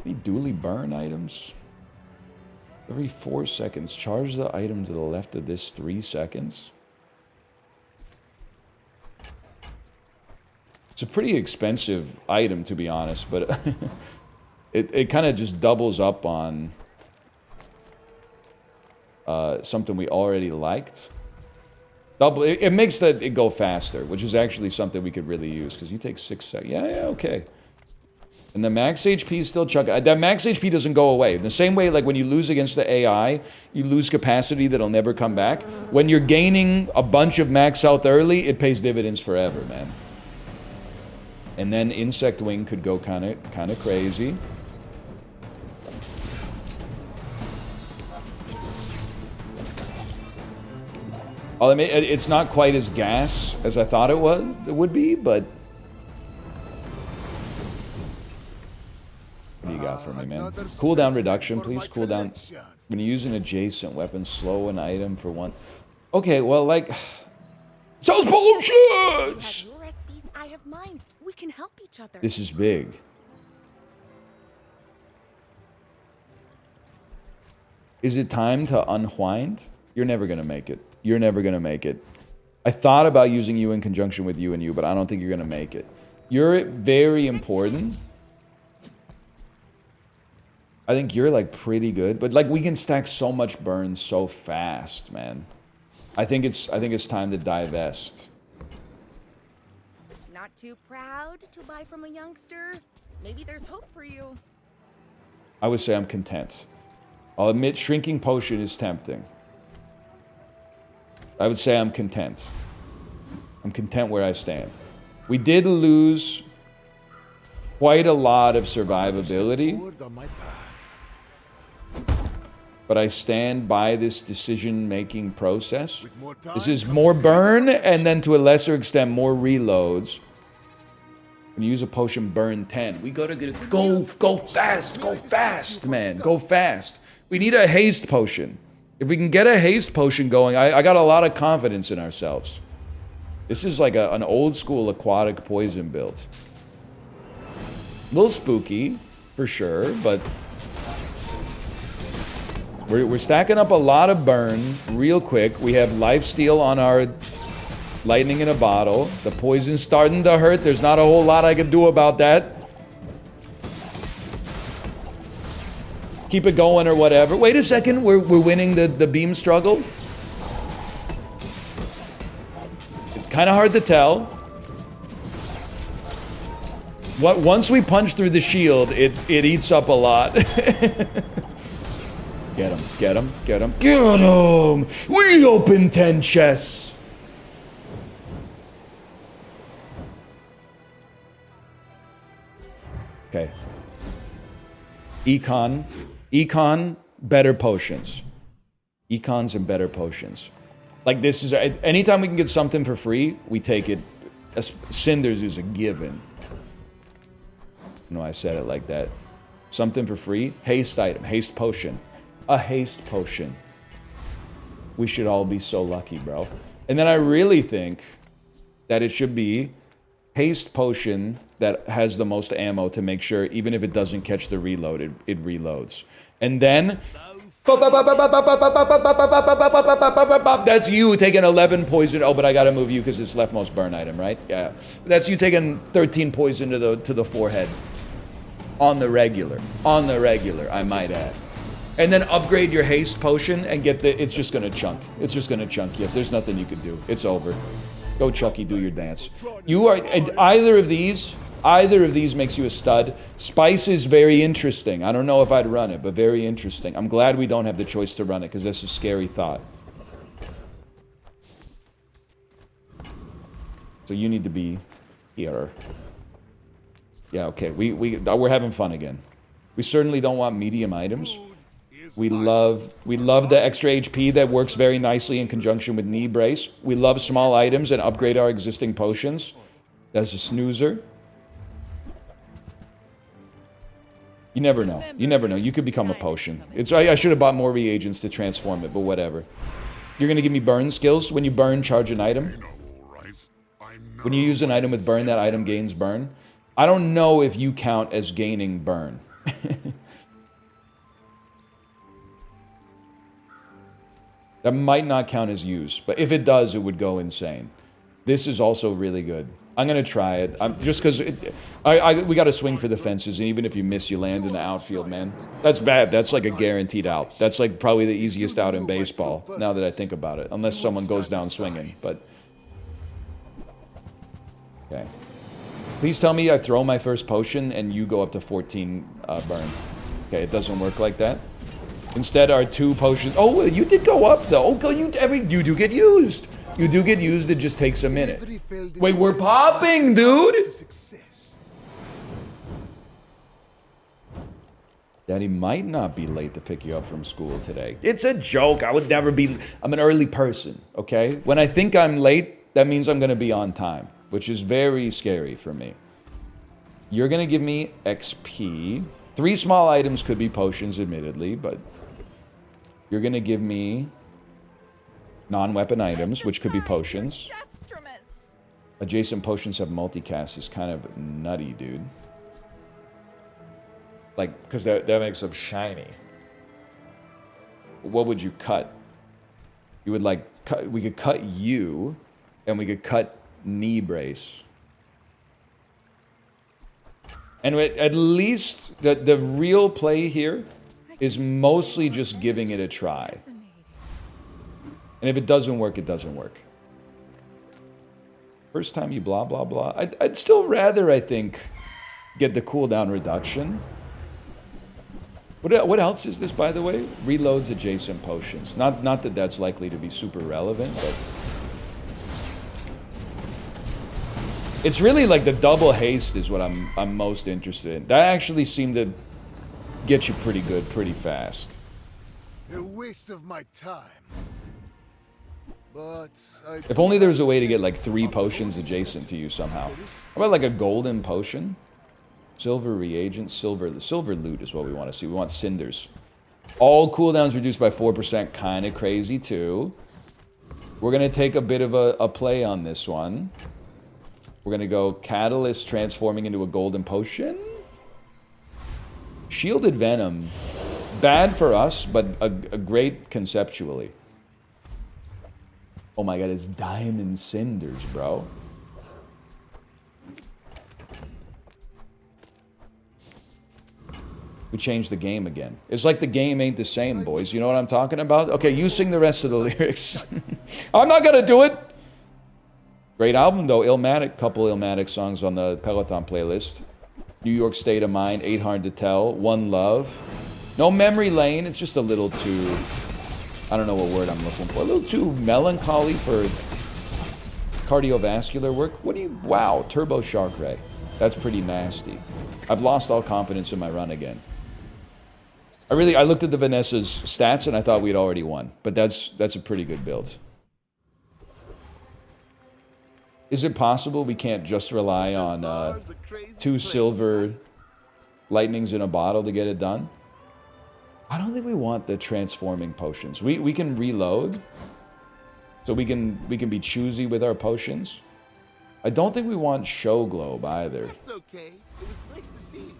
Any dually burn items? Every 4 seconds. Charge the item to the left of this 3 seconds. It's a pretty expensive item, to be honest, but it kind of just doubles up on something we already liked. It makes it go faster, which is actually something we could really use, because you take 6 seconds. Yeah, okay. And the max HP is still chugging. That max HP doesn't go away. In the same way, like when you lose against the AI, you lose capacity that'll never come back. When you're gaining a bunch of max health early, it pays dividends forever, man. And then Insect Wing could go kind of crazy. I'll admit, it's not quite as gas as I thought it would be, but... What do you got for me, man? Cooldown reduction, please. Cooldown. When you use an adjacent weapon, slow an item for 1... Okay, well, like... Sells potions! Have your recipes, I have mine. We can help each other. This is big. Is it time to unwind? You're never gonna make it. You're never gonna make it. I thought about using you in conjunction with you and you, but I don't think you're gonna make it. You're very important. I think you're like pretty good, but like we can stack so much burn so fast, man. I think it's time to divest. Not too proud to buy from a youngster? Maybe there's hope for you. I would say I'm content. I'll admit shrinking potion is tempting. I would say I'm content. I'm content where I stand. We did lose quite a lot of survivability, but I stand by this decision-making process. This is more burn, and then to a lesser extent, more reloads. When you use a potion, burn 10. We gotta go fast, man, go fast. We need a haste potion. If we can get a haste potion going, I got a lot of confidence in ourselves. This is like an old-school aquatic poison build. A little spooky, for sure, but... We're stacking up a lot of burn real quick. We have lifesteal on our lightning in a bottle. The poison's starting to hurt. There's not a whole lot I can do about that. keep it going or whatever. Wait a second, we're winning the beam struggle. It's kind of hard to tell. Once we punch through the shield, it eats up a lot. Get him, get him, get him, get him! We open 10 chests! Okay. Econ, better potions. Econs and better potions. Like this is, anytime we can get something for free, we take it. Cinders is a given. No, I said it like that. Something for free, haste item, haste potion. A haste potion. We should all be so lucky, bro. And then I really think that it should be haste potion that has the most ammo to make sure even if it doesn't catch the reload, it reloads. And then that's you taking 11 poison. Oh, but I gotta move you because it's leftmost burn item, right? Yeah. That's you taking 13 poison to the forehead. On the regular, I might add. And then upgrade your haste potion and get the, it's just gonna chunk. It's just gonna chunk you. There's nothing you can do. It's over. Go Chucky, do your dance. You are, either of these makes you a stud. Spice is very interesting. I don't know if I'd run it, but very interesting. I'm glad we don't have the choice to run it because that's a scary thought. So you need to be here. Yeah, okay, we're having fun again. We certainly don't want medium items. We love the extra HP that works very nicely in conjunction with knee brace. We love small items and upgrade our existing potions. That's a snoozer. You never know. You never know. You could become a potion. I should have bought more reagents to transform it, but whatever. You're gonna give me burn skills? When you burn, charge an item? When you use an item with burn, that item gains burn? I don't know if you count as gaining burn. That might not count as use, but if it does, it would go insane. This is also really good. I'm gonna try it. Just because we got to swing for the fences, and even if you miss, you land in the outfield, man. That's bad. That's like a guaranteed out. That's like probably the easiest out in baseball. Now that I think about it, unless someone goes down swinging. But okay. Please tell me I throw my first potion and you go up to 14 burn. Okay, it doesn't work like that. Instead, our 2 potions. Oh, you did go up though. Oh, you do get used. You do get used. It just takes a minute. Wait, we're popping, dude. Daddy might not be late to pick you up from school today. It's a joke. I would never be. I'm an early person. Okay. When I think I'm late, that means I'm gonna be on time, which is very scary for me. You're gonna give me XP. 3 small items could be potions, admittedly, but you're gonna give me non-weapon items, which could be potions. Adjacent potions have multicast is kind of nutty, dude. Like, because that makes them shiny. What would you cut? You would like, we could cut you, and we could cut knee brace. And at least the real play here is mostly just giving it a try. And if it doesn't work, it doesn't work. First time you blah, blah, blah. I'd still rather, I think, get the cooldown reduction. What else is this, by the way? Reloads adjacent potions. Not that that's likely to be super relevant, but... It's really like the double haste is what I'm most interested in. That actually seemed to get you pretty good pretty fast. A waste of my time. But if only there was a way to get like 3 potions adjacent to you somehow. How about like a golden potion? Silver reagent, silver loot is what we want to see. We want cinders. All cooldowns reduced by 4%, kind of crazy too. We're gonna take a bit of a play on this one. We're gonna go Catalyst transforming into a golden potion. Shielded Venom. Bad for us, but a great conceptually. Oh my god, it's Diamond Cinders, bro. We changed the game again. It's like the game ain't the same, boys. You know what I'm talking about? Okay, you sing the rest of the lyrics. I'm not gonna do it. Great album, though. Illmatic. Couple Illmatic songs on the Peloton playlist. New York State of Mind, 8 Hard to Tell, One Love. No Memory Lane. It's just a little too... I don't know what word I'm looking for. A little too melancholy for cardiovascular work. What do you... Wow, Turbo Shark Ray. That's pretty nasty. I've lost all confidence in my run again. I looked at the Vanessa's stats and I thought we'd already won. But that's a pretty good build. Is it possible we can't just rely on 2 silver lightnings in a bottle to get it done? I don't think we want the transforming potions. We can reload. So we can be choosy with our potions. I don't think we want Show Globe either. That's okay. It was nice to see you.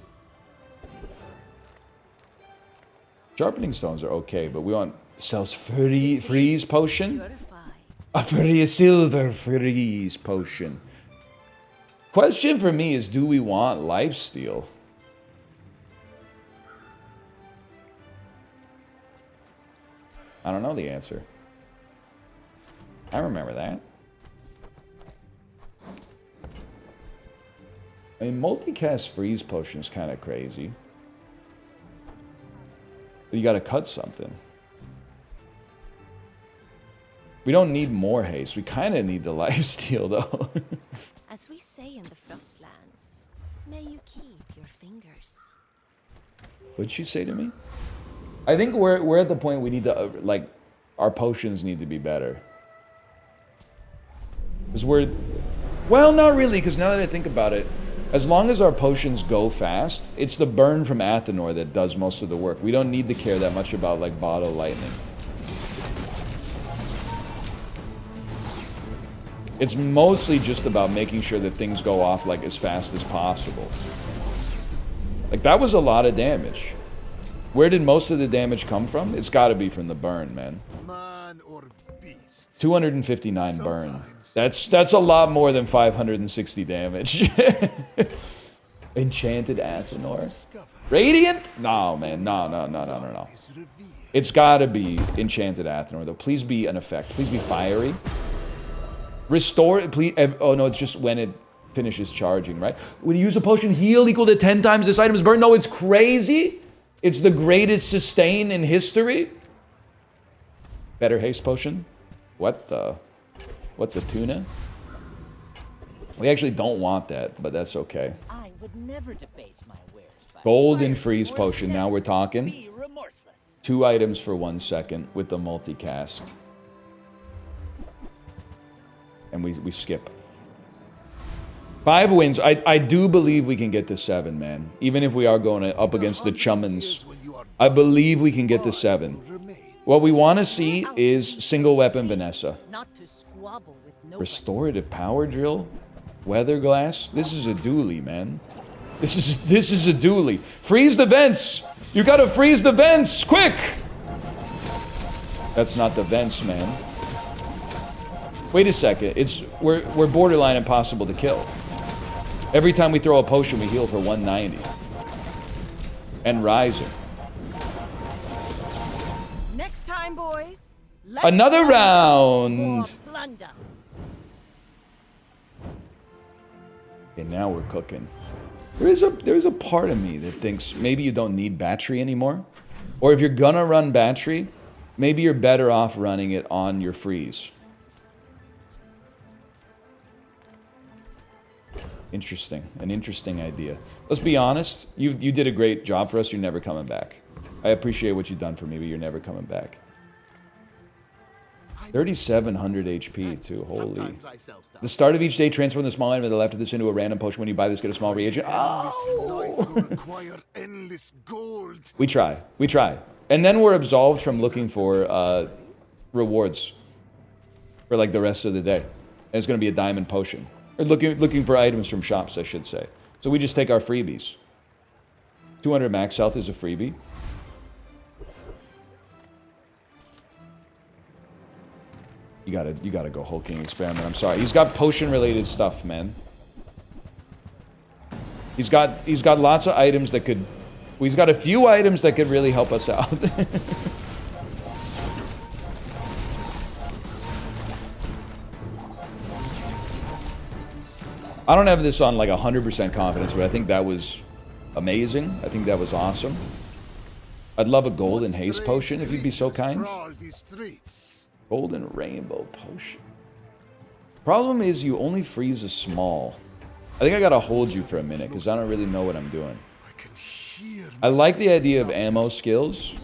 Sharpening stones are okay, but we want sells freeze potion. A silver freeze potion. Question for me is, do we want lifesteal? I don't know the answer. I remember that. I mean, multicast freeze potion is kind of crazy. But you gotta cut something. We don't need more haste. We kind of need the lifesteal, though. As we say in the Frostlands, may you keep your fingers. What'd she say to me? I think we're at the point we need to, like, our potions need to be better. Because well, not really, because now that I think about it, as long as our potions go fast, it's the burn from Athenor that does most of the work. We don't need to care that much about, like, bottle lightning. It's mostly just about making sure that things go off, like, as fast as possible. Like, that was a lot of damage. Where did most of the damage come from? It's got to be from the burn, man. Man or beast. 259 burn. That's a lot more than 560 damage. Enchanted Athenor. Radiant? No, man. No. It's got to be Enchanted Athenor, though. Please be an effect. Please be fiery. Restore, please. Oh, no, it's just when it finishes charging, right? When you use a potion, heal equal to 10 times this item's burn. No, it's crazy. It's the greatest sustain in history. Better haste potion. What the tuna? We actually don't want that, but that's okay. I would never debase my wares by Golden freeze potion. Now we're talking. 2 items for 1 second with the multicast. And we skip. 5 wins. I do believe we can get to 7, man. Even if we are going up against the Chummins. I believe we can get to 7. What we want to see is single weapon Vanessa. not to squabble with nobody. Restorative power drill? Weather glass? This is a dually, man. This is a dually. Freeze the vents! You gotta freeze the vents! Quick! That's not the vents, man. Wait a second. We're borderline impossible to kill. Every time we throw a potion, we heal for 190. And rising. Next time, boys. Another round! Plunder. And now we're cooking. There's a part of me that thinks maybe you don't need battery anymore. Or if you're gonna run battery, maybe you're better off running it on your freeze. Interesting. An interesting idea. Let's be honest. You did a great job for us. You're never coming back. I appreciate what you've done for me, but you're never coming back. 3,700 HP, too. Holy. The start of each day, transform the small item to the left of this into a random potion. When you buy this, get a small reagent. Oh! Endless gold. We try. And then we're absolved from looking for rewards for, like, the rest of the day. And it's going to be a diamond potion. Or looking for items from shops, I should say. So we just take our freebies. 200 max health is a freebie. You gotta go hulking experiment. I'm sorry. He's got potion related stuff, man. He's got lots of items that could We've got a few items that could really help us out. I don't have this on like 100% confidence, but I think that was amazing. I think that was awesome. I'd love a golden haste potion if you'd be so kind. Golden rainbow potion. Problem is you only freeze a small. I think I gotta hold you for a minute because I don't really know what I'm doing. I like the idea of ammo skills.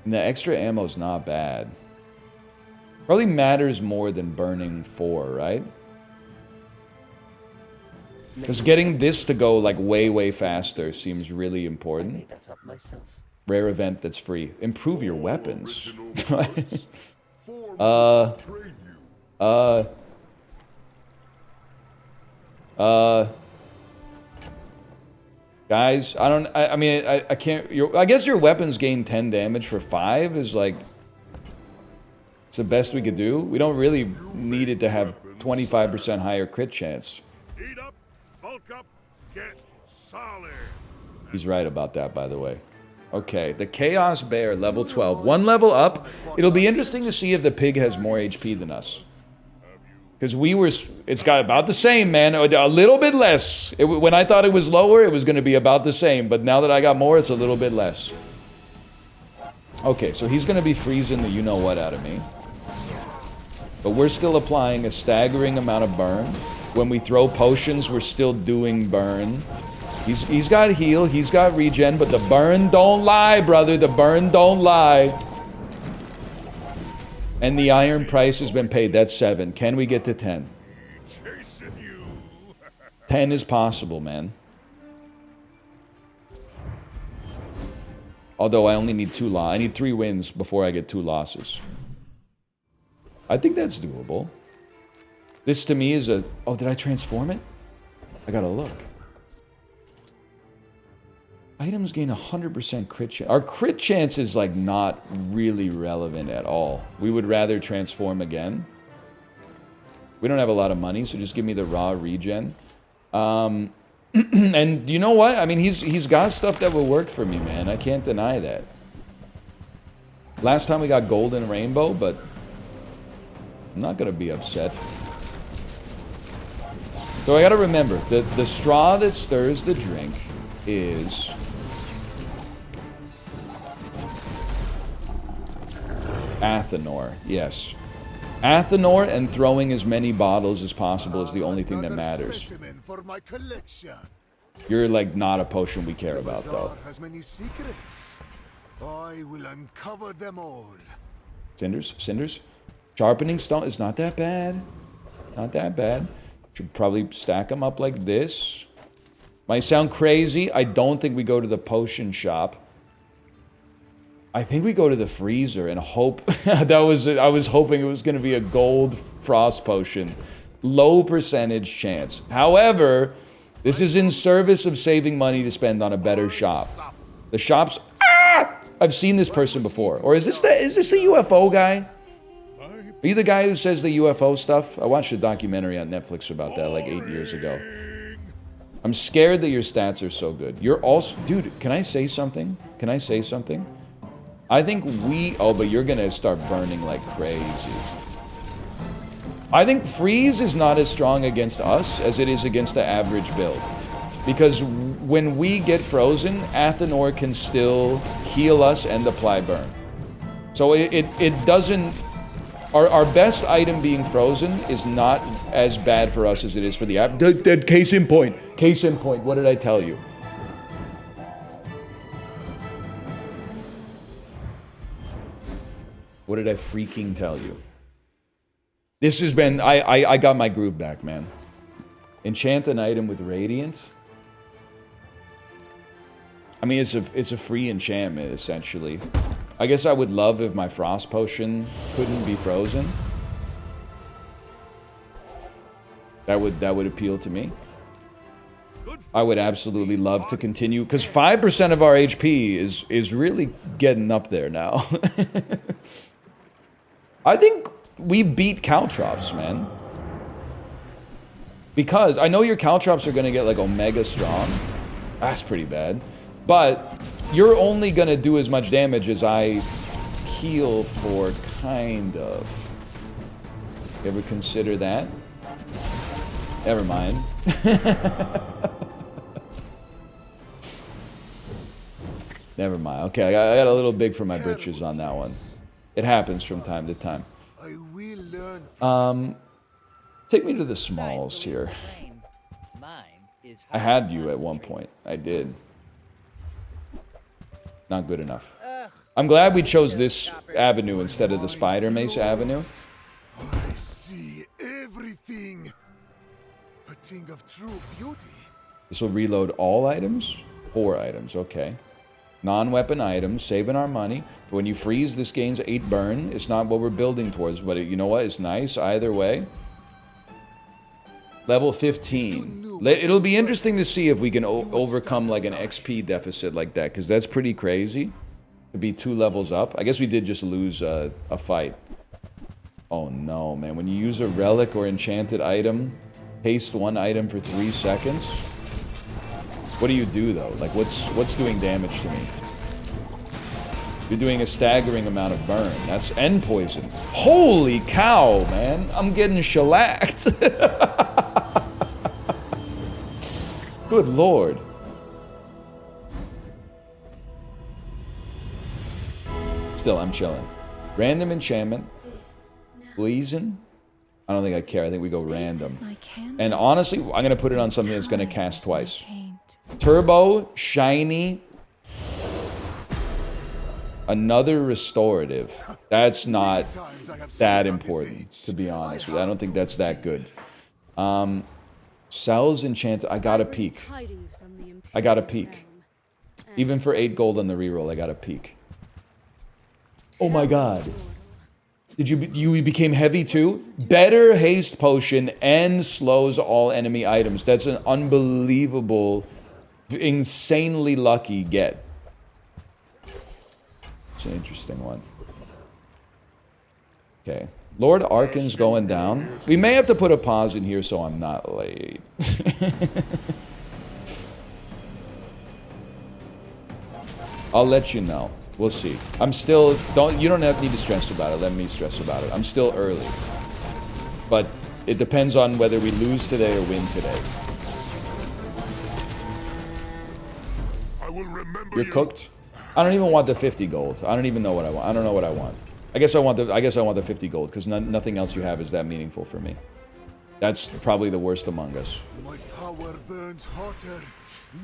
And the extra ammo's not bad. Probably matters more than burning 4, right? Because getting this to go like way faster seems really important. Rare event that's free. Improve your weapons. Guys, I mean, I can't, I guess your weapons gain 10 damage for 5 is like, it's the best we could do. We don't really need it to have 25% higher crit chance. Eat up, bulk up, get solid. He's right about that, by the way. Okay, the Chaos Bear, level 12. 1 level up. It'll be interesting to see if the pig has more HP than us. Because it's got about the same, man. A little bit less. When I thought it was lower, it was going to be about the same. But now that I got more, it's a little bit less. Okay, so he's going to be freezing the you-know-what out of me. But we're still applying a staggering amount of burn. When we throw potions, we're still doing burn. He's got heal, he's got regen, but the burn don't lie, brother. The burn don't lie. And the iron price has been paid. That's 7. Can we get to 10? 10 is possible, man. Although I only need 2 losses. I need 3 wins before I get 2 losses. I think that's doable. This to me is a... Oh, did I transform it? I gotta look. Items gain 100% crit chance. Our crit chance is like not really relevant at all. We would rather transform again. We don't have a lot of money, so just give me the raw regen. And you know what? I mean, he's got stuff that will work for me, man. I can't deny that. Last time we got golden rainbow, but I'm not gonna be upset. So I gotta remember, the straw that stirs the drink is... Athenor, yes. Athenor and throwing as many bottles as possible is the only thing that matters. You're like not a potion we care about, though. Has many secrets. I will uncover them all. Cinders? Cinders? Sharpening stone is not that bad. Not that bad. Should probably stack them up like this. Might sound crazy. I don't think we go to the potion shop. I think we go to the freezer and hope... I was hoping it was going to be a gold frost potion. Low percentage chance. However, this is in service of saving money to spend on a better shop. The shops... Ah! I've seen this person before. Or is this the UFO guy? Are you the guy who says the UFO stuff? I watched a documentary on Netflix about that like 8 years ago. I'm scared that your stats are so good. You're also... Dude, can I say something? Can I say something? I think we... Oh, but you're gonna start burning like crazy. I think freeze is not as strong against us as it is against the average build. Because when we get frozen, Athenor can still heal us and apply burn. So it doesn't... Our best item being frozen is not as bad for us as it is for the average. Case in point. Case in point. What did I tell you? What did I freaking tell you? This has been... I got my groove back, man. Enchant an item with Radiant. I mean, it's a free enchantment, essentially. I guess I would love if my Frost Potion couldn't be frozen. That would appeal to me. I would absolutely love to continue, because 5% of our HP is really getting up there now. I think we beat Caltrops, man. Because I know your caltrops are going to get like omega strong. That's pretty bad. But you're only going to do as much damage as I heal for, kind of. You ever consider that? Never mind. Never mind. Okay, I got a little big for my britches on that one. It happens from time to time. I will learn from Take me to the smalls here. I had you at one point. I did. Not good enough. I'm glad we chose this avenue instead of the Spider Mace avenue. I see everything. A thing of true beauty. This will reload all items? 4 items, okay. Non-weapon items, saving our money. When you freeze, this gains 8 burn. It's not what we're building towards, but you know what? It's nice either way. Level 15. It'll be interesting to see if we can overcome like an XP deficit like that, because that's pretty crazy to be 2 levels up. I guess we did just lose a fight. Oh no, man. When you use a relic or enchanted item, haste 1 item for 3 seconds. What do you do though? Like what's doing damage to me? You're doing a staggering amount of burn. That's end poison. Holy cow, man. I'm getting shellacked. Good lord. Still, I'm chilling. Random enchantment. Poison. I don't think I care. I think we go random. And honestly, I'm going to put it on something that's going to cast twice. Turbo, shiny. Another restorative. That's not that important, to be honest with you. I don't think that's that good. Cells enchanted. I got a peek. I got a peek. Even for 8 gold on the reroll, I got a peek. Oh my god. Did you became heavy too? Better haste potion and slows all enemy items. That's an unbelievable, insanely lucky get. It's an interesting one. Okay. Lord Arkan's going down. We may have to put a pause in here so I'm not late. I'll let you know. We'll see. I'm still... You don't need to stress about it. Let me stress about it. I'm still early. But it depends on whether we lose today or win today. I will remember You're cooked? I don't even want the 50 gold. I don't even know what I want. I don't know what I want. I guess I want the 50 gold because nothing else you have is that meaningful for me. That's probably the worst among us. my power burns hotter,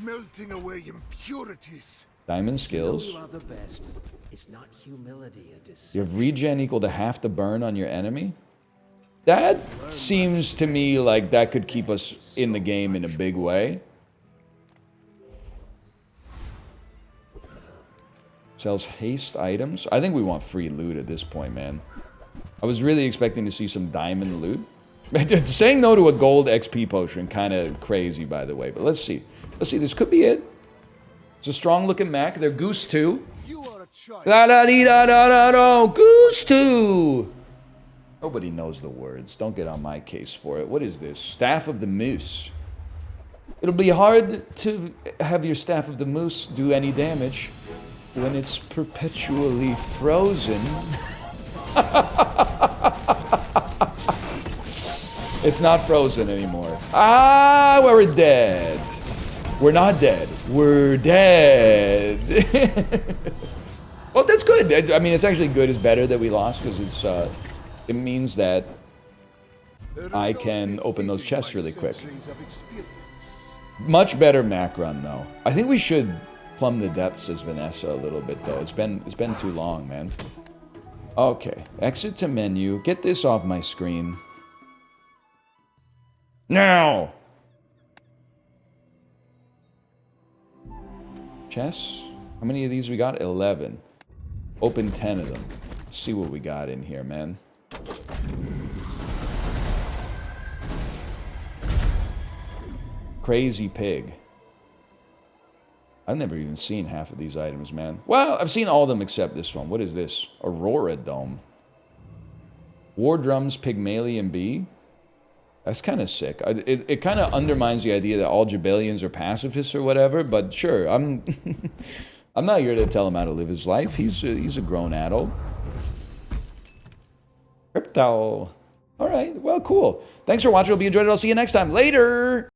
melting away impurities. Diamond skills. You are the best. Is not humility a You have regen equal to half the burn on your enemy? That seems to me like that could keep us in the game in a big way. Sells haste items. I think we want free loot at this point, man. I was really expecting to see some diamond loot. Saying no to a gold XP potion, kind of crazy, by the way. But let's see. Let's see. This could be it. It's a strong-looking Mac. They're Goose 2. You are a child. La-da-dee-da-da-da-da. Goose 2. Nobody knows the words. Don't get on my case for it. What is this? Staff of the Moose. It'll be hard to have your Staff of the Moose do any damage when it's perpetually frozen. It's not frozen anymore. Ah, we're dead. We're not dead. We're dead. Well, that's good. I mean, it's actually good. It's better that we lost because it means that I can open those chests really quick. Much better Mac run, though. I think we should plumb the depths as Vanessa a little bit, though. It's been too long, man. Okay, exit to menu. Get this off my screen. Now! Chests? How many of these we got? 11. Open 10 of them. Let's see what we got in here, man. Crazy pig. I've never even seen half of these items, man. Well, I've seen all of them except this one. What is this? Aurora Dome. War Drums, Pygmalion Bee. That's kind of sick. It kind of undermines the idea that all Jabalians are pacifists or whatever, but sure, I'm I'm not here to tell him how to live his life. He's a grown adult. Crypto. All right, well, cool. Thanks for watching. Hope you enjoyed it. I'll see you next time. Later!